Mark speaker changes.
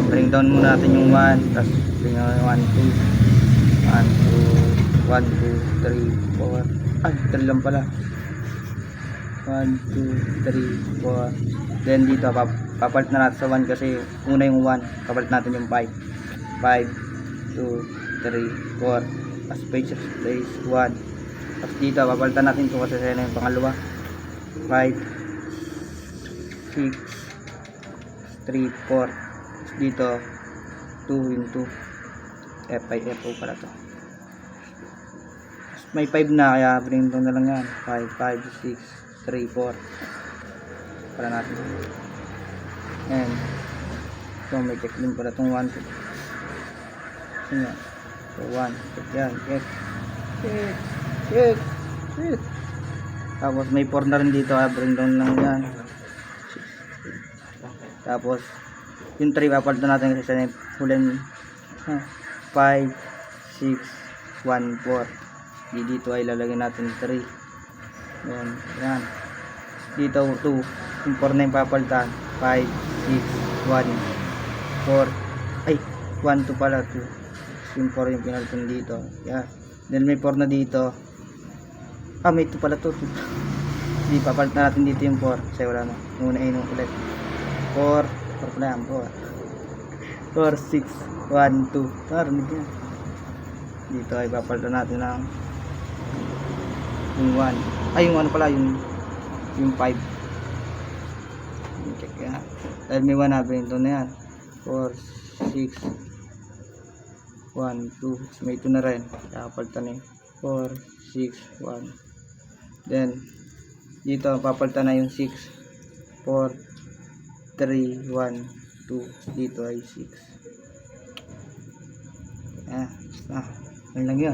Speaker 1: bring down muna natin yung 1, tapos bring down yung 1, 2, 1, 2, 1, 2, 3, 4. Ay, 3 lang pala. 1, 2, 3, 4. Then dito papalit na natin sa 1 kasi una yung 1, papalit natin yung 5. 5, 2, 3, 4. As page 1. Tapos dito papalitan natin ito kasi sa'yo na yung pangalawa. 5, 6, 3, 4. Tapos dito 2 into F5FO pala to. Tapos may 5 na kaya bring down na lang yan. 5, 5, 6, 3, 4 para natin. And so may check din pala itong 1, 2. So 1, yan, check. Tapos may 4 na rin dito kaya bring down lang yan. Tapos yung 3 papalitan natin kasi sa huling 5, 6, 1, 4. Dito ay lalagyan natin 3. Yan. Dito 2. Yung 4 na yung papalitan. 5, 6, 1, 4. Ay, 1, 2 pala 2. Yung 4 yung pinalitan dito. Yan. Then may 4 na dito. May 2 pala 2. Hindi, papalitan natin dito yung 4. Kasi wala na. Muna inong ulit. 4 pala yan. 4, 6, 1, 2. Narinig yan. Dito ay papalitan natin ng yung 1. Ay, yung ano pala, yung 5. Check yan. Dahil may 1 na, ito na yan. 4, 6, 1, 2. May 2 na rin. Kaya papalitan na yung 4, 6, 1. Then, dito, papalitan na yung 6. 4, 3, 1, 2. Dito ay 6. Ayun lang yun.